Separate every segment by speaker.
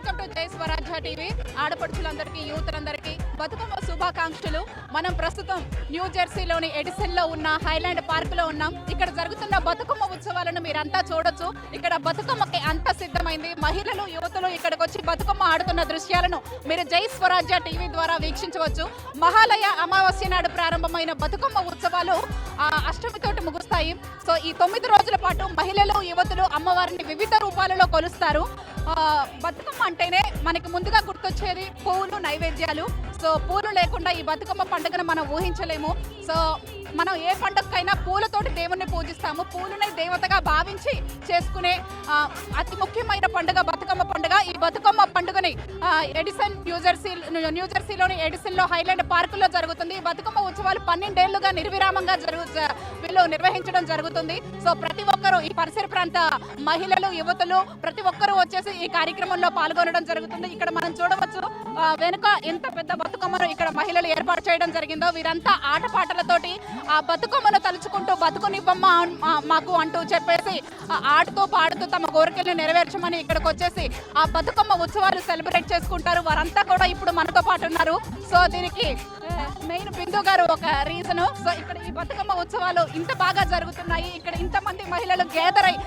Speaker 1: Welcome to జై స్వరాజ్య TV. ఆడపడుచులందరికీ యూత్లందరికీ Bathukamma శుభాకాంక్షలు. మనం ప్రస్తుతం న్యూ జెర్సీలోని ఎడిసన్లో ఉన్న హైలాండ్ పార్కులో ఉన్నాం. ఇక్కడ జరుగుతున్న బతుకమ్మ ఉత్సవాలను మీరంతా చూడొచ్చు. ఇక్కడ బతుకమ్మకి అంత సిద్ధమైంది. మహిళలు యువతులు ఇక్కడికి వచ్చి బతుకమ్మ ఆడుతున్న దృశ్యాలను మీరు జై స్వరాజ్య టీవీ ద్వారా వీక్షించవచ్చు. మహాలయ అమావాస్య నాడు ప్రారంభమైన బతుకమ్మ ఉత్సవాలు అష్టమితోటి ముగుస్తాయి. సో ఈ 9 రోజుల పాటు మహిళలు యువతులు అమ్మవారిని వివిధ రూపాలలో కొలుస్తారు. బతుకమ్మ అంటేనే మనకి ముందుగా గుర్తొచ్చేది పూలు, నైవేద్యాలు. సో పూలు లేకుండా ఈ బతుకమ్మ పండుగను మనం ఊహించలేము. సో మనం ఏ పండుగకైనా పూలతోటి దేవుణ్ణి పూజిస్తాము. పూలనే దేవతగా భావించి చేసుకునే అతి ముఖ్యమైన పండుగ బతుకమ్మ పండుగ. ఈ బతుకమ్మ పండుగని ఎడిసన్ న్యూజెర్సీలోని ఎడిసన్లో హైలాండ్ పార్కులో జరుగుతుంది. ఈ బతుకమ్మ ఉత్సవాలు 12 ఏళ్లుగా నిర్విరామంగా వీళ్ళు నిర్వహించడం జరుగుతుంది. సో ప్రతి ఒక్కరూ ఈ పరిసర ప్రాంత మహిళలు, యువతులు ప్రతి ఒక్కరూ వచ్చేసి ఈ కార్యక్రమంలో పాల్గొనడం జరుగుతుంది. ఇక్కడ మనం చూడవచ్చు వెనుక ఎంత పెద్ద బతుకమ్మను ఇక్కడ మహిళలు ఏర్పాటు చేయడం జరిగిందో. వీరంతా ఆటపాటలతోటి ఆ బతుకమ్మను తలుచుకుంటూ బతుకునివ్వమ్మ మాకు అంటూ చెప్పేసి ఆడుతూ పాడుతూ తమ కోరికలను నెరవేర్చమని ఇక్కడికి వచ్చేసి ఆ బతుకమ్మ ఉత్సవాలు సెలబ్రేట్ చేసుకుంటారు. వారంతా కూడా ఇప్పుడు మనతో పాటు ఉన్నారు. సో దీనికి మెయిన్ బిందు గారు ఒక రీజను. సో ఇక్కడ ఈ బతుకమ్మ ఉత్సవాలు ఇంత బాగా జరుగుతున్నాయి, ఇక్కడ ఇంతమంది మహిళలు గ్యాదర్ అయి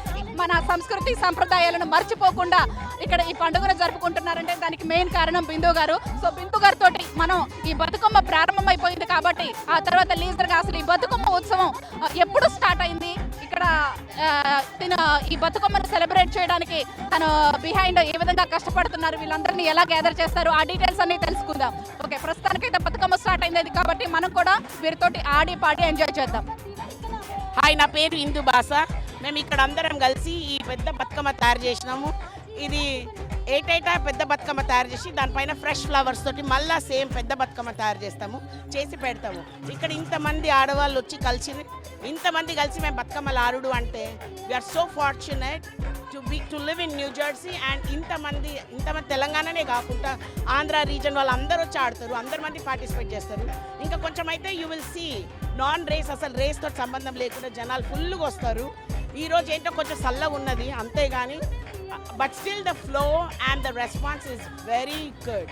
Speaker 1: మన సంస్కృతి సంప్రదాయాలను మర్చిపోకుండా ఇక్కడ ఈ పండుగను జరుపుకుంటున్నారంటే దానికి మెయిన్ కారణం బిందు గారు. సో బిందు గారితో మనం ఈ బతుకమ్మ ప్రారంభమైపోయింది కాబట్టి ఆ తర్వాత లీజర్గా అసలు ఈ బతుకమ్మ ఉత్సవం ఎప్పుడు స్టార్ట్ అయింది, ఇక్కడ ఈ బతుకమ్మను సెలబ్రేట్ చేయడానికి తను బిహైండ్ ఏ విధంగా కష్టపడుతున్నారు, వీళ్ళందరినీ ఎలా గ్యాదర్ చేస్తారు, ఆ డీటెయిల్స్ అన్ని తెలుసుకుందాం. ఓకే, ప్రస్తుతానికైతే బతుకమ్మ స్టార్ట్ అయింది కాబట్టి మనం కూడా వీరితోటి ఆడి పాడి ఎంజాయ్ చేద్దాం.
Speaker 2: హాయ్, నా పేరు ఇందు బాస. మేము ఇక్కడ అందరం కలిసి ఈ పెద్ద బతుకమ్మ తయారు చేసినాము. ఇది ఏటైటా పెద్ద బతుకమ్మ తయారు చేసి దానిపైన ఫ్రెష్ ఫ్లవర్స్ తోటి మళ్ళీ సేమ్ పెద్ద బతుకమ్మ తయారు చేసి పెడతాము. ఇక్కడ ఇంతమంది ఆడవాళ్ళు వచ్చి ఇంతమంది కలిసి మేము బతుకమ్మలు ఆడుడు అంటే we are so fortunate to live in New Jersey. And ఇంతమంది తెలంగాణనే కాకుండా ఆంధ్ర రీజన్ వాళ్ళు అందరూ వచ్చి ఆడతారు, అందరి మంది పార్టిసిపేట్ చేస్తారు. ఇంకా కొంచెం అయితే you will see non race, అసలు రేస్ తోటి సంబంధం లేకుండా జనాలు ఫుల్గా వస్తారు. ఈరోజు ఏంటో కొంచెం చల్లగా ఉన్నది అంతేగాని, but still the flow and the response is very good.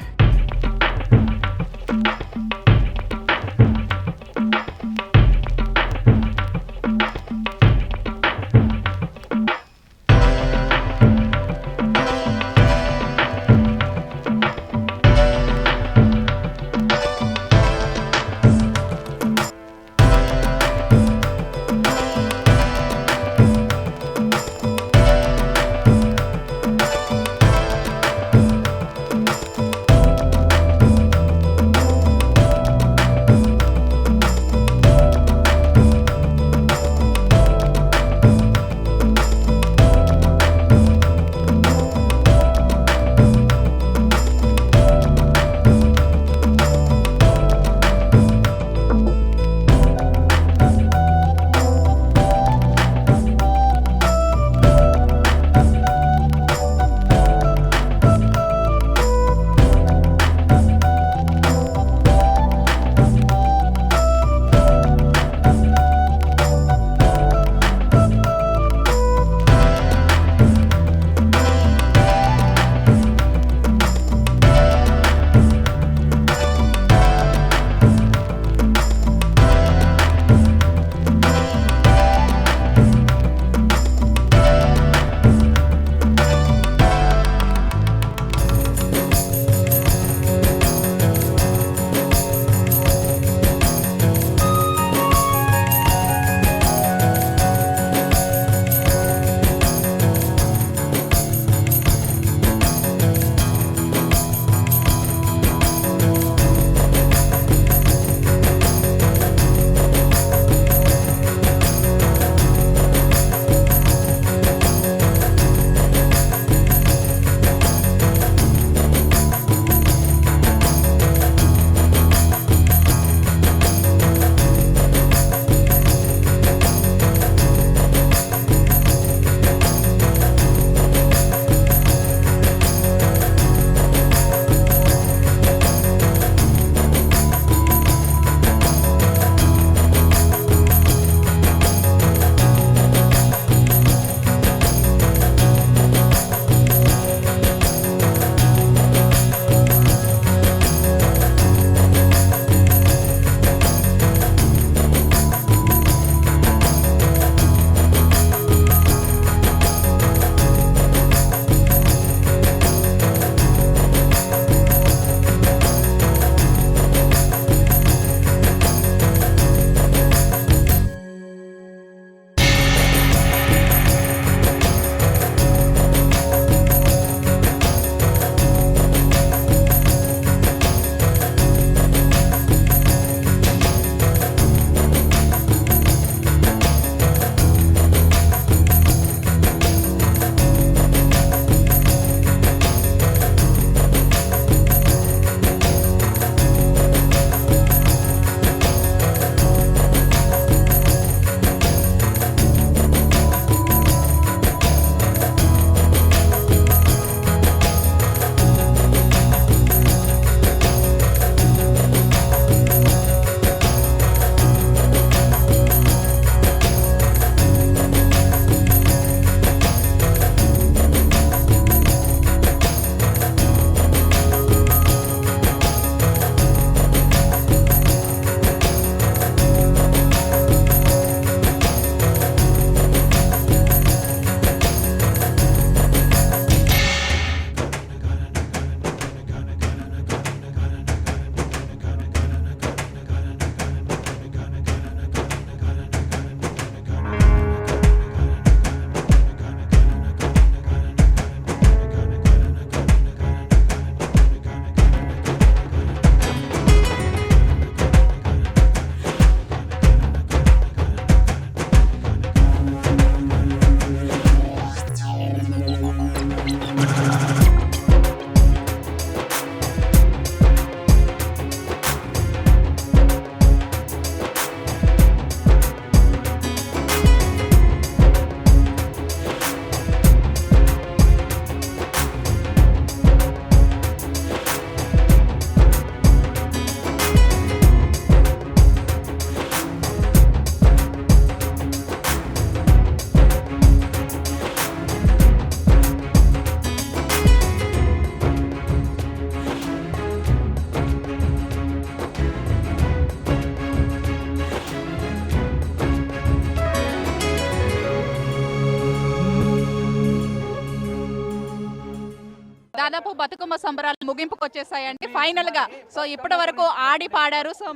Speaker 1: దాదాపు బతుకమ్మ సంబరాలు ముగింపుకు వచ్చేసాయండి ఫైనల్ గా. సో ఇప్పటి వరకు ఆడి పాడారు. సో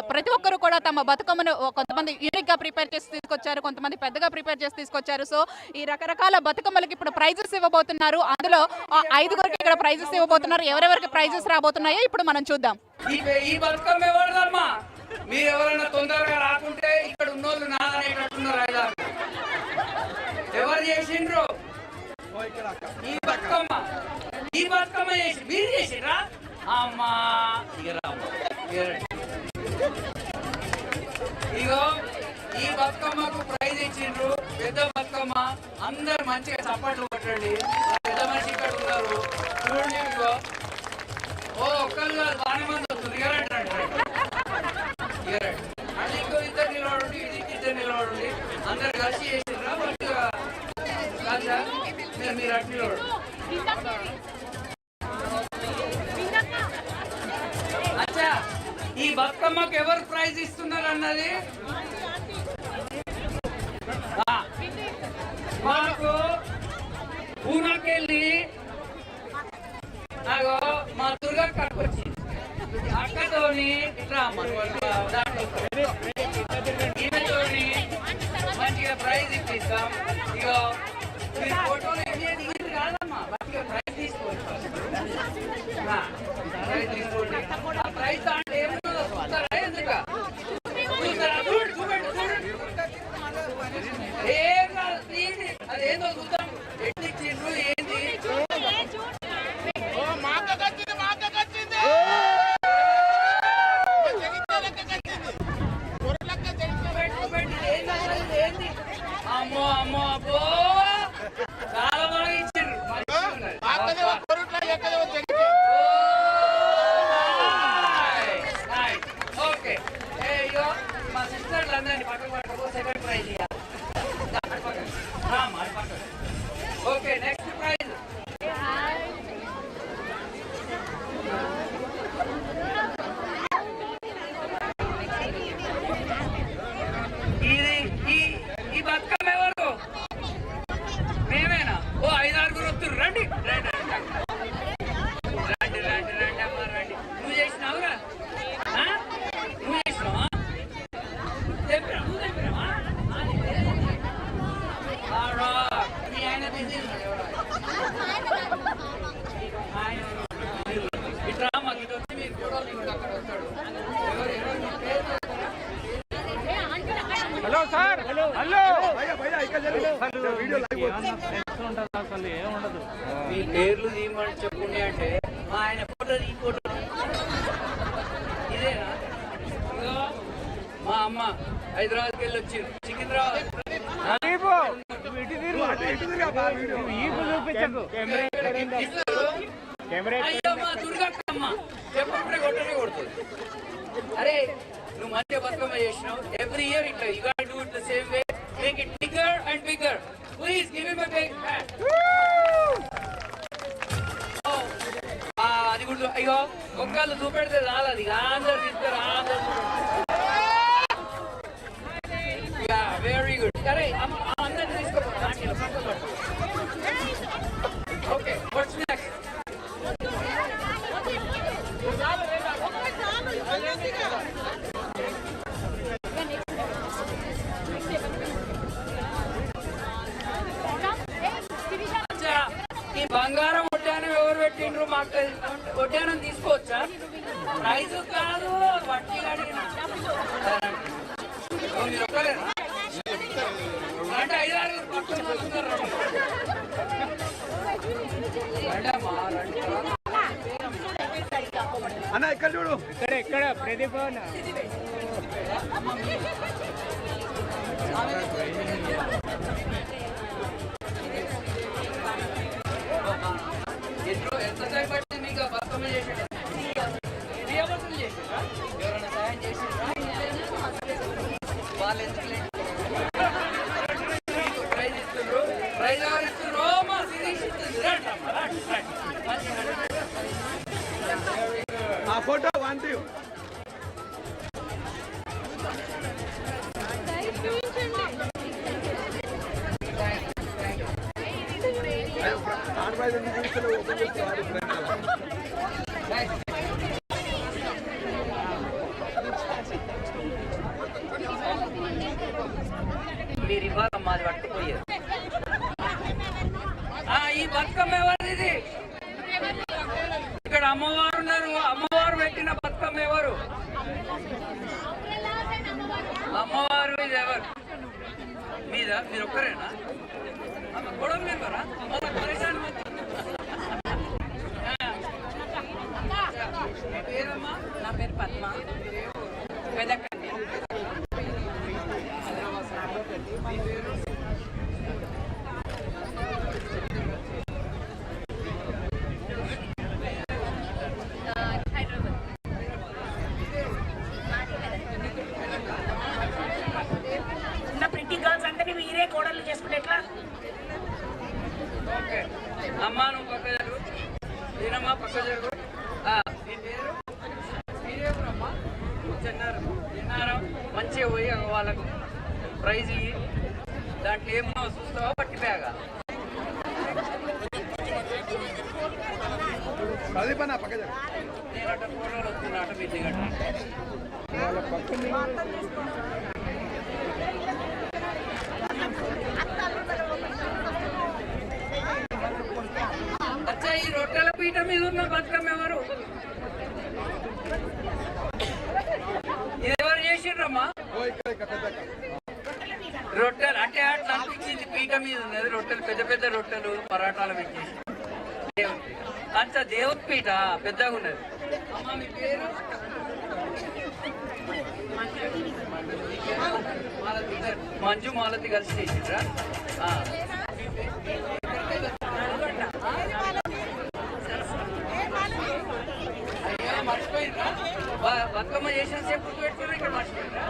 Speaker 1: ప్రతి ఒక్కరు కూడా తమ బతుకమ్మను కొంతమంది యూనిక్ గా ప్రిపేర్ చేసి తీసుకొచ్చారు, కొంతమంది పెద్దగా ప్రిపేర్ చేసి తీసుకొచ్చారు. సో ఈ రకరకాల బతుకమ్మలకి ఇప్పుడు ప్రైజెస్ ఇవ్వబోతున్నారు. అందులో 5గురికి ఇక్కడ ప్రైజెస్ ఇవ్వబోతున్నారు. ఎవరెవరికి ప్రైజెస్ రాబోతున్నాయో ఇప్పుడు మనం చూద్దాం.
Speaker 3: ఈ బతుకమ్మ ఎవరిదమ్మా? మీరు ఎవరైనా తొందరగా రాకుంటే ఇక్కడ ఉన్నోళ్ళు నాదనేటట్టున్నారు. ఐదారు ఎవరు చేసిండ్రు ఈ బతుకమ్మ? ఈ బతుకమ్మ చేసి మీరు చేసిండ్రా? అమ్మా ఇగో ఈ బతుకమ్మకు ప్రైజ్ ఇచ్చిండ్రు. పెద్ద బతుకమ్మ. అందరు మంచిగా చప్పట్లు కొట్టండి. పెద్ద మనిషి ఇక్కడ ఉన్నారు చూడండి. ఇగో ఒక్కరు కాదు, బాగానే మంది వస్తుంది. అది ఇంకో ఇద్దరు నిలబడండి, ఇది ఇద్దరు నిలబడండి. అందరు కలిసి చేసిండ్రా? కాదా మీరు అటు నిలబడండి. అచ్చా, ఈ బతుకమ్మకు ఎవరు ప్రైజ్ ఇస్తున్నారు అన్నది మాకు పూనకెళ్ళి అగో మా దుర్గక్క వచ్చింది. అక్కతోని ఇట్లా ఈమెతోని మంచిగా ప్రైజ్ ఇప్పిస్తాం. ఇగో మీరు ఫోటోలు ఇది కాదమ్మా, మంచిగా ప్రైజ్ తీసుకోండి. ప్రైజ్ తీసుకోండి. ఆ ప్రైజ్ అంటే ఏమో చూస్తారా? ఎందుకు చూస్తారా? చూడండి చూడండి. ఏం కాదు, అదేందో చూద్దాం. ఎట్లా ఇచ్చిండ్రు ఏంది? అమ్మో అమ్మో అబ్బో, చాలా బాగా ఇచ్చిండ్రు. ఓకే, మా సిస్టర్లు అందరినీ పక్కన పట్టుకో. సెకండ్ ప్రైజ్ ఇవ్వాలి. ఓకే, నెక్స్ట్ ప్రైజ్ ఈ బతుకమ్మ ఎవరు? మేమేనా? ఓ 5-6 వస్తున్నారు. రండి రండి రండి రండి రండి అమ్మ రండి. నువ్వు చేసినావురా? నువ్వు చేసినావా? చెప్పరా? నువ్వు చెప్పరావా? మీ ఆయన బిజీ ఇట్లా మాకు ఇటు వచ్చి మీరు ఫోటోలు అక్కడ వస్తాడు.
Speaker 4: హలో సార్, హలో
Speaker 3: మీ పేర్లు తీయమని చెప్పుకునే అంటే మా ఆయన ఫోటో ఈ ఫోటో ఇదేనా? మా అమ్మ హైదరాబాద్కి వెళ్ళి వచ్చింది. సికింద్రాబాద్ అయ్యో మా దుర్గక్కమ్మ చెప్పకుండా కొట్టనే కొడుతుంది. అరే నువ్వు మంచిగా బతుకమ్మ చేసినావు. ఎవ్రీ ఇయర్ ఇట్లా you got do it the same way. Make it bigger and bigger. Please give him a big hand. అది కూడా అయ్యో ఒక్కళ్ళు చూపెడితే చాలు. అది అందరు ఇస్తారు. Very good. సరే అందరు తీసుకోండి. Okay, what's next? ఈ బంగారం వడ్డానం ఎవరు పెట్టిండ్రు? మాకు వడ్డానం తీసుకోవచ్చా? ప్రైజ్ కాదు, వడ్డీ అడిగిన మీరు ఒక్కలేనా? అంటే 5-6 పక్కన వస్తున్నారు.
Speaker 4: అన్న ఇక్కడ చూడు, ఇక్కడ ప్రదీప్
Speaker 3: ఎంతసేపు పట్టింది మీకు బతుకమ్మ చేసేట? చేసేటా? ఎవరైనా సాయం చేసిండ్రా? వాళ్ళు ఎందుకు లేదు? ప్రైజ్ ఇస్తుండ్రు. ప్రైజ్ ఎవరు ఇస్తుండ్రు? మా సిరీష్ ఇస్తుంది.
Speaker 4: ఆ ఫోటో వాంటి
Speaker 3: మీరు ఇవ్వాలమ్మా అది పట్టుకుపోయారు. ఈ బతుకమ్మ ఎవరిది? ఇక్కడ అమ్మవారు ఉన్నారు. అమ్మవారు పెట్టిన బతుకమ్మ ఎవరు? అమ్మవారు ఇది ఎవరు? మీద మీరు ఒక్కరేనా? గొడవ మెంబరా? మీ పేరమ్మా?
Speaker 2: నా పేరు పద్మ.
Speaker 3: పెదకండి.
Speaker 2: మీరే కోడలు చేసుకుంటే ఎట్లా?
Speaker 3: ఓకే అమ్మా నువ్వు పక్క జరుగు. నేనమ్మా పక్క జరుగు. మీ పేరు? మీరేమమ్మా? చిన్నారం. మంచిగా పోయి వాళ్ళకు ప్రైజ్ ఇయ్యి. దాంట్లో ఏమో చూస్తావా పట్టిపోయాగా? నేను అట్ట ఫోటోలు వస్తున్నా అట మీ దిగట. అచ్చా ఈ రొట్టెల పీట మీద ఉన్న బతుకమ్మ ఎవరు? ఇది ఎవరు చేసిండ్రమ్మా? రొట్టెలు అంటే అట్లా అనిపించింది. పీట మీద ఉన్నది రొట్టెలు, పెద్ద పెద్ద రొట్టెలు పరాటాలు పెట్టేసి దేవుడి. అంత దేవుడి పీట పెద్దగా ఉన్నది. అమ్మా మీ పేరు? మంజు మాలతి కలిసి చేసిండ్రా? మర్చిపోయిండ్రా? బతుకమ్మ చేసిన సేపు గుర్తు పెట్టుకున్నా ఇక్కడ మర్చిపోయిండ్రా?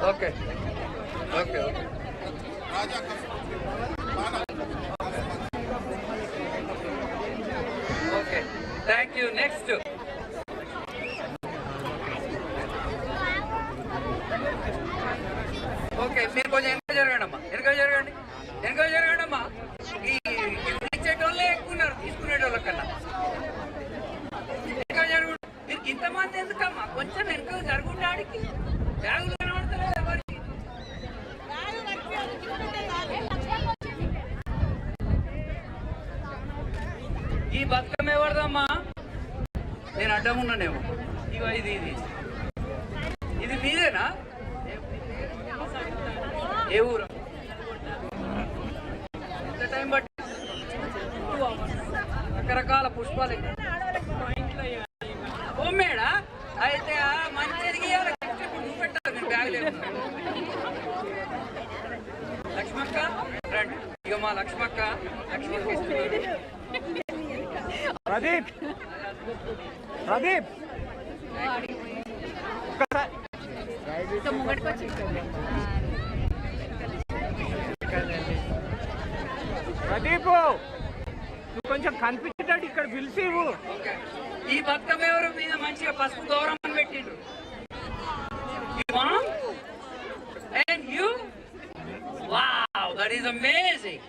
Speaker 3: Okay okay okay thank you. Next okay మీరు కొంచెం వెనక జరగండి అమ్మా. వెనక జరగండి అమ్మా. ఈ ఇచ్చేటోళ్ళే ఎక్కువ ఉన్నారు తీసుకునేటోళ్ళ కన్నా. వెనక జరగండి. మీరు ఇంతమంది ఎందుకమ్మా? కొంచెం వెనక జరుగుండడానికి బ్యాగులు కనబడతలేదు ఎవరికి? ఈ బతుకమ్మ ఎవరిదమ్మా? నేను అడ్డం ఉన్నానేమో. ఇగో ఇది మీదేనా? ఏ ఊరు? ఎంత టైం బట్టి? రకరకాల పుష్పాలు. ఓ మేడా అయితే మంచిది పెట్టాలి. నేను బ్యాగ్ లేదు. లక్ష్మక్క రండి. ఇక మా లక్ష్మక్క
Speaker 4: ప్రదీప్ ప్రదీప్ నువ్వు కొంచెం కనిపించేటట్టు ఇక్కడ పిలిచివు.
Speaker 3: ఈ బతుకమ్మ ఎవరు మీద మంచిగా పసుపు గౌరవం పెట్టిండ్రు? And you? Wow, that is amazing.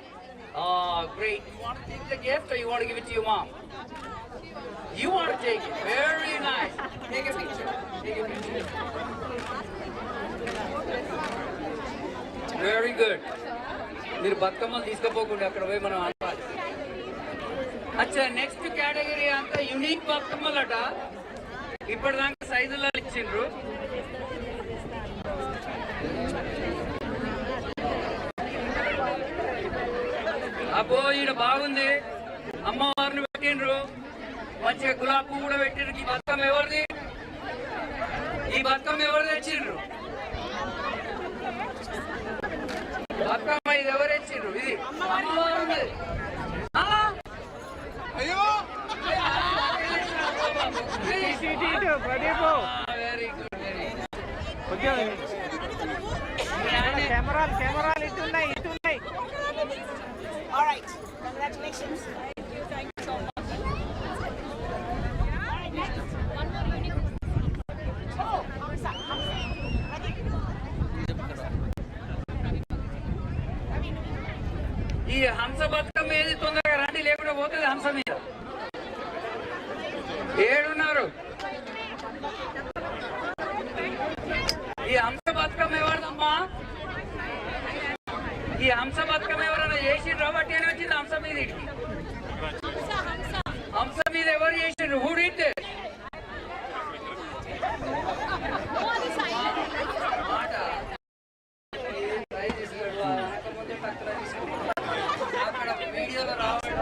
Speaker 3: Oh, great. You want to take the gift or you want to give it to your mom? You want to take it. Very nice. Take a picture. Very good. మీరు బతుకమ్మలు తీసుకుపోకుండా అక్కడ పోయి మనం ఆడాలి. అచ్చా next category అంతా unique బతుకమ్మలట. ఇప్పటిదాకా సైజుల్లో ఇచ్చిండ్రు. అబ్బో ఈడ బాగుంది. అమ్మవారిని పెట్టిండ్రు. మంచిగా గులాబీ పువ్వు కూడా పెట్టిండ్రు. ఈ బతుకమ్మ ఎవరిది? తెచ్చిండ్రు? బతుకమ్మ ఇది ఎవరు తెచ్చిండ్రు? ఇది అమ్మవారు ఉన్నది.
Speaker 4: ఇటు ప్రదీప్
Speaker 3: వెరీ గుడ్ వెరీ
Speaker 4: కొంచెం కెమెరాలు ఇటు ఉన్నాయి.
Speaker 2: All right. Congratulations. Thank you so much. All right, next. One more unique. Oh, Hamza.
Speaker 3: ఈ హంస బతుకమ్మ ఏది తొందరగా రండి, లేకుండా పోతుంది హంస మీద. ఏడున్నారు? ఈ హంస బతుకమ్మ ఎవరిదమ్మా? ఈ హంస బతుకమ్మ ఎవరైనా చేసిండ్రు? బట్టి అని వచ్చింది హంస మీద. హంస మీద ఎవరు చేసిండ్రు? Who did this? అక్కడ వీడియోలో రావండి.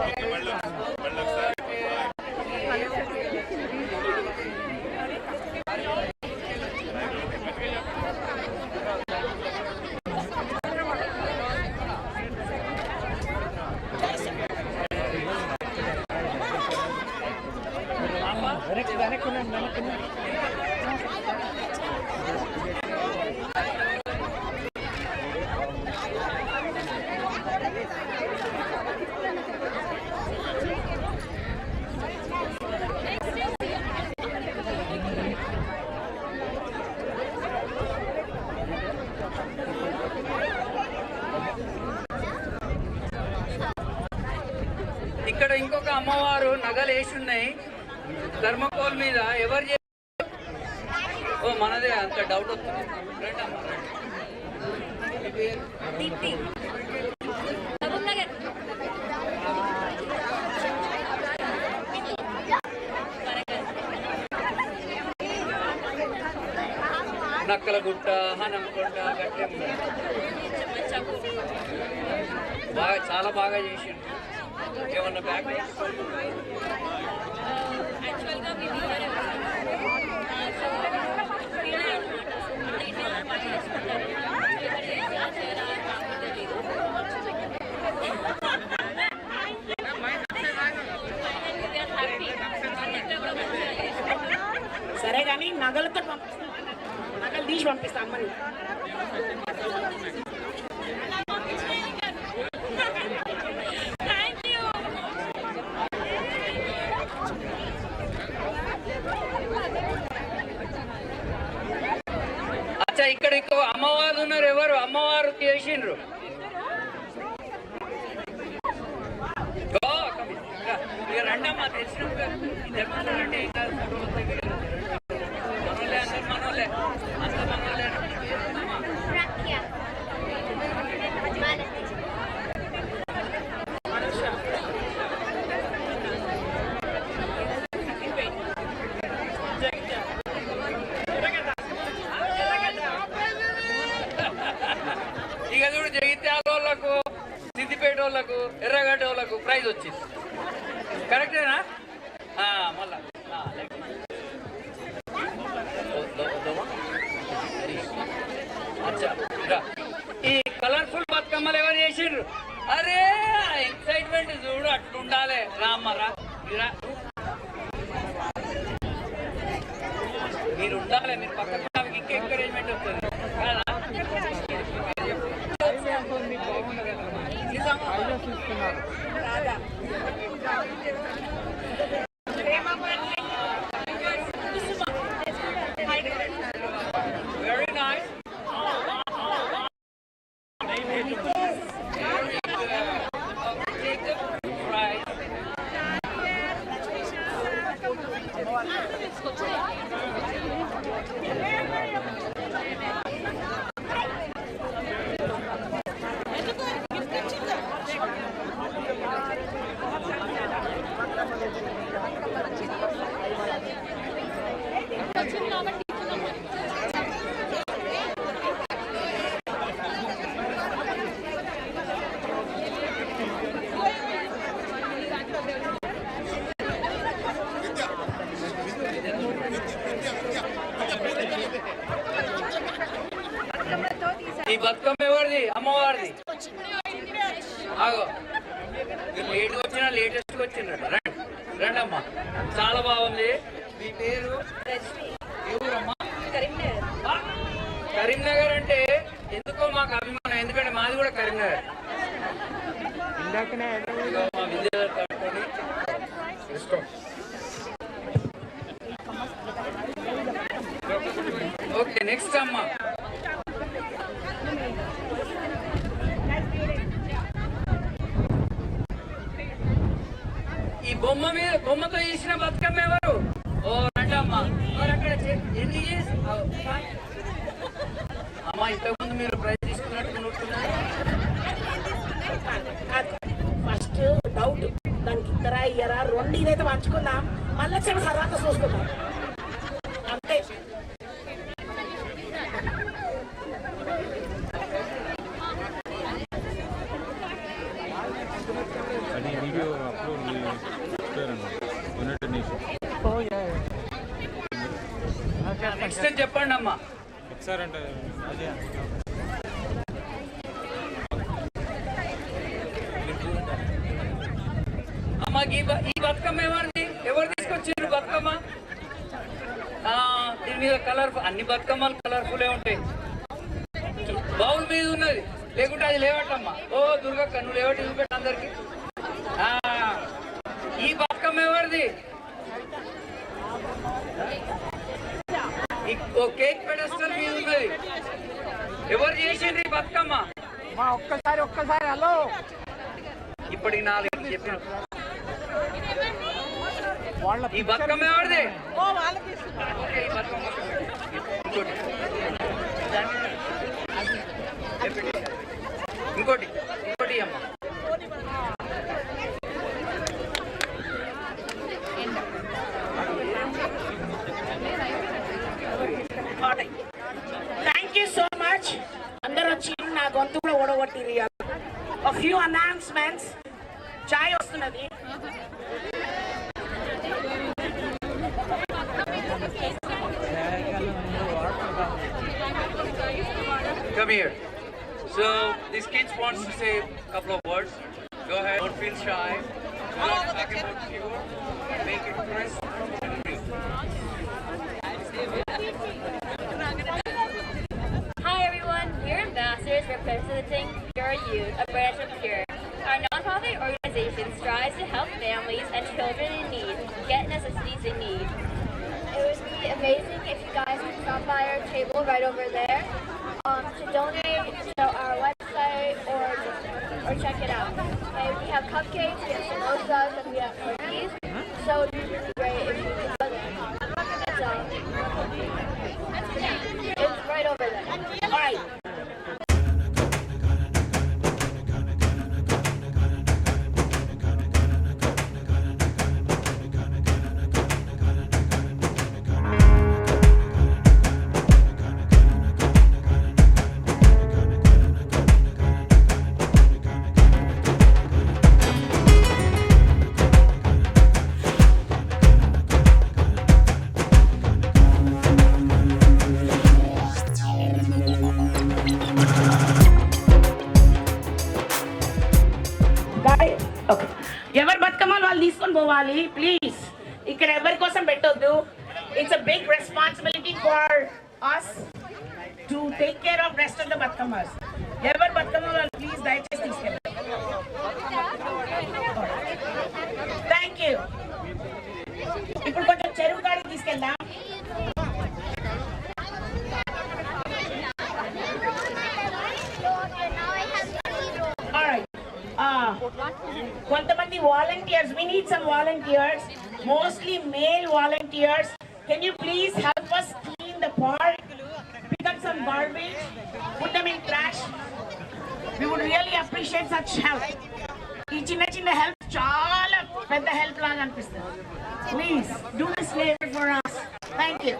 Speaker 3: ఇక్కడ ఇంకొక అమ్మవారు నగలు వేసి ఉన్నాయి థర్మకోల్ మీద. ఎవరు ఓ మనదే, అంత డౌట్ వస్తుంది. రండి అమ్మ, రండి. నక్కలగుట్ట, హనంకొండ, గట్లెం బాగా చాలా బాగా చేసిండు. ఏమన్నా బ్యాక్
Speaker 2: సరే కానీ నగలతో పంపిస్తాం, నగలు తీసి పంపిస్తాం అమ్మని.
Speaker 3: అచ్చా, ఇక్కడ ఇంకో అమ్మవారు ఉన్నారు. ఎవరు అమ్మవారు చేసిండ్రు? ఇక రండి అమ్మా, తెలిసినప్పుడు రండి. మనోళ్ళే, అందరు మనోళ్ళే, అందరు మనోళ్ళే. ఇక చూడు, జగిత్యాల వాళ్ళకు, సిద్దిపేట వాళ్ళకు, ఎర్రగడ్డ వాళ్ళకు ప్రైజ్ వచ్చింది. కరెక్టేనా? మళ్ళా ఈ కలర్ఫుల్ బతుకమ్మలు ఎవరు చేసిండ్రు? అరే ఎక్సైట్మెంట్ చూడు, అట్లుండాలి. రామ్మరా మీరు ఉండాలి, మీరు పక్కన ఇంకా ఎంకరేజ్మెంట్ వస్తుంది కదా. Very nice. Take the prize. ఈ బతుకమ్మ ఎవరిది? అమ్మవారిది. ఆగో మీరు లేట్గా వచ్చినా లేటెస్ట్గా వచ్చిండ్రట రండి రండి అమ్మా చాలా బాగుంది మీ పేరు ఎవరమ్మా ఆ, కరీంనగర్ అంటే ఎందుకో మాకు అభిమానం ఎందుకంటే మాది కూడా కరీంనగర్
Speaker 4: ఇందాకనే
Speaker 3: ఇదిగో మా విద్యార్థి కట్టుకొని ఓకే నెక్స్ట్ అమ్మా ఈ బొమ్మతో చేసిన బతుకమ్మ ఎవరు ఓ రండి అమ్మా మరి అక్కడ ఎన్ని చేసి అమ్మా ఇంతకుముందు మీరు ప్రైజ్ తీసుకున్నట్టు నోడుతున్నారు
Speaker 2: ఫస్ట్ డౌట్ దానికి ఇద్దరా ఇయ్యరా రెండు ఇదైతే పంచుకుందాం మళ్ళీ చిన్న తర్వాత చూసుకుందాం అంతే
Speaker 5: అది వీడియో అప్లోడ్ చేస్తారన్న యునైటెడ్ నేషన్
Speaker 3: నెక్స్ట్ అని చెప్పండి అమ్మా
Speaker 5: ఒకసారి అంటే అదే
Speaker 3: అమ్మా ఈ బతుకమ్మ ఎవరు తీసుకొచ్చారు బతుకమ్మ దీని మీద కలర్ఫుల్ అన్ని బతుకమ్మలు కలర్ఫుల్ ఉంటాయి బౌల్ మీద ఉన్నది లేకుంటే అది లేవట్టమ్మా ఓ దుర్గక్క నువ్వు లేవట్టి చూపెట్టు అందరికి ఈ బతుకమ్మ ఎవరిది ఓ కేక్ పెడస్టర్ మీద ఉన్నది ఎవరు చేసిండ్రు ఈ బతుకమ్మ
Speaker 4: మా ఒక్కసారి హలో
Speaker 3: ఇప్పటికి 4 చెప్పిన
Speaker 4: వాళ్ళ
Speaker 3: ఈ బతుకమ్మ ఎవరిది
Speaker 4: వాళ్ళకి
Speaker 3: ఓకే ఈ బతుకమ్మ ఇంకోటి అమ్మ
Speaker 2: థ్యాంక్ యూ సో మచ్ అందరూ వచ్చి నా గొంతు కూడా ఓడగొట్టిరు ఫ్యూ అనౌన్స్మెంట్స్ చాయ్ వస్తున్నది
Speaker 3: Come here. So this kid wants to say a couple of words. Go ahead. Don't feel shy. You like to talk about keyboard? Make it crisp and brief.
Speaker 6: Hi everyone, we're ambassadors representing Pure Youth, a branch of Pure. Our nonprofit organization strives to help families and children in need get necessities they need. It would be amazing if you guys could stop by our table right over there to donate to our website or check it out. And we have cupcakes, we have samosas, and we have cookies. So it would be really great if you could go there. That's all. It's right over there.
Speaker 2: All right. Okay ఎవరి బతుకమ్మలు వాళ్ళు తీసుకొని పోవాలి please ఇక్కడ ఎవరి కోసం పెట్టొద్దు it's a big responsibility for us to take care of rest of the Bathukammas ఎవరి బతుకమ్మ వాళ్ళు ప్లీజ్ దయచేసి తీసుకెళ్ళండి థ్యాంక్ యూ ఇప్పుడు కొంచెం చెరువు కాడికి తీసుకెళ్దాం కొంతమంది volunteers, we need some volunteers, mostly male volunteers. Can you please help us clean the park, pick up some garbage, put them in trash? We would really appreciate such help. ఈ చిన్న help చాలా పెద్ద help లాగా అనిపిస్తుంది. Please do this favor for us. Thank you.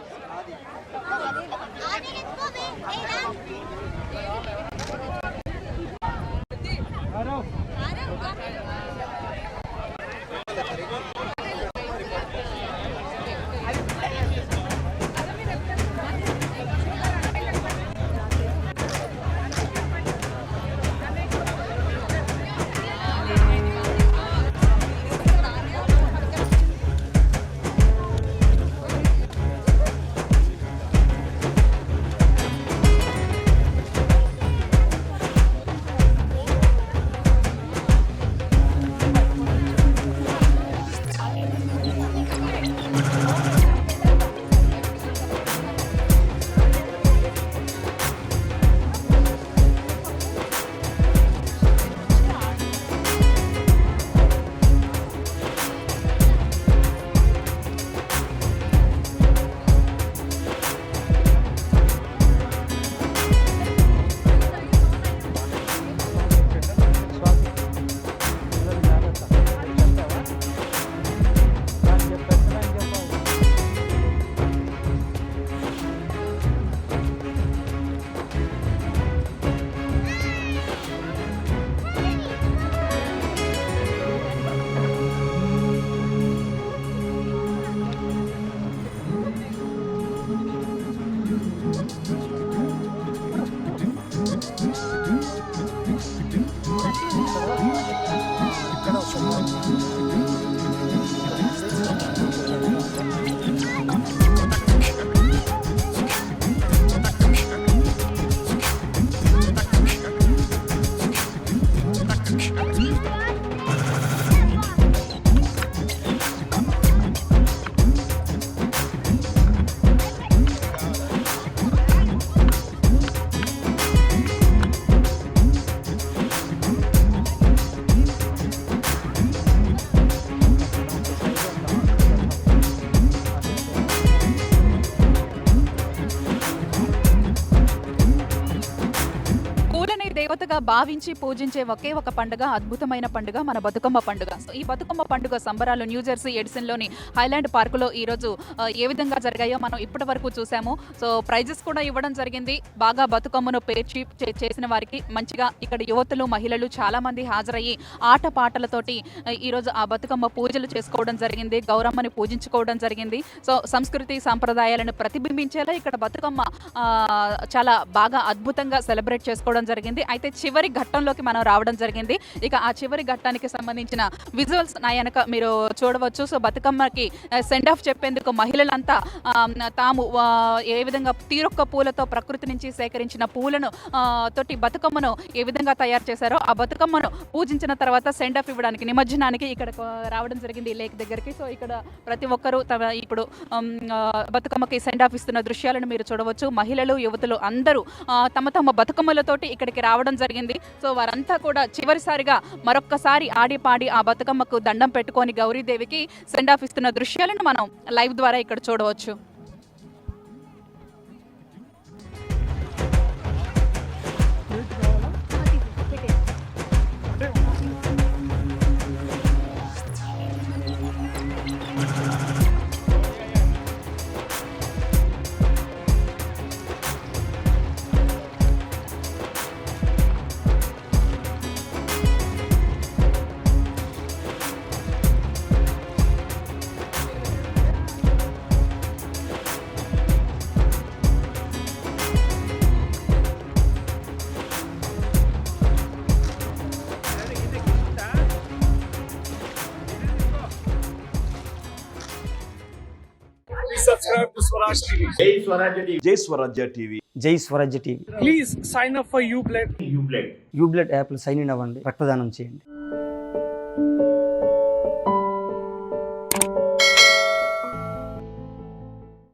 Speaker 1: పూలని దేవతగా భావించి పూజించే ఒకే ఒక పండుగ, అద్భుతమైన పండుగ మన బతుకమ్మ పండుగ. సో ఈ బతుకమ్మ పండుగ సంబరాలు న్యూజెర్సీ ఎడిసన్లోని హైలాండ్ పార్కులో ఈరోజు ఏ విధంగా జరిగాయో మనం ఇప్పటి వరకు చూసాము. సో ప్రైజెస్ కూడా ఇవ్వడం జరిగింది. బాగా బతుకమ్మను పేర్చి చేసిన వారికి మంచిగా ఇక్కడ యువతులు, మహిళలు చాలా మంది హాజరయ్యి ఆట పాటలతోటి ఈరోజు ఆ బతుకమ్మ పూజలు చేసుకోవడం జరిగింది, గౌరమ్మని పూజించుకోవడం జరిగింది. సో సంస్కృతి సాంప్రదాయాలను ప్రతిబింబించేలా ఇక్కడ బతుకమ్మ చాలా బాగా అద్భుతంగా సెలబ్రేట్ చేసుకోవడం జరిగింది. అయితే చివరి ఘట్టంలోకి మనం రావడం జరిగింది. ఇక ఆ చివరి ఘట్టానికి సంబంధించిన విజువల్స్ నా వెనక మీరు చూడవచ్చు. సో బతుకమ్మకి సెండ్ ఆఫ్ చెప్పేందుకు మహిళలంతా తాము ఏ విధంగా తీరొక్క పూలతో ప్రకృతి నుంచి సేకరించిన పూలను తోటి బతుకమ్మను ఏ విధంగా తయారు చేశారో ఆ బతుకమ్మను పూజించిన తర్వాత సెండ్ ఆఫ్ ఇవ్వడానికి నిమజ్జనానికి ఇక్కడ రావడం జరిగింది ఈ లేక్ దగ్గరికి. సో ఇక్కడ ప్రతి ఒక్కరూ ఇప్పుడు బతుకమ్మకి సెండ్ ఆఫ్ ఇస్తున్న దృశ్యాలను మీరు చూడవచ్చు. మహిళలు, యువతులు అందరూ తమ తమ బతుకమ్మలతోటి ఇక్కడికి రావడం జరిగింది. సో వారంతా కూడా చివరిసారిగా మరొక్కసారి ఆడి పాడి ఆ బతుకమ్మకు దండం పెట్టుకొని గౌరీదేవికి సెండ్ ఆఫ్ ఇస్తున్న దృశ్యాలను మనం లైవ్ ద్వారా ఇక్కడ చూడవచ్చు.
Speaker 7: subscribe to Swaraj TV.
Speaker 8: Jai Swaraj TV. Jai Swaraj TV.
Speaker 9: జై స్వరాజ్య TV.
Speaker 7: Please sign up for Ublade.
Speaker 9: యూబ్లెట్ యాప్లో సైన్ ఇన్ అవ్వండి, రక్తదానం చేయండి.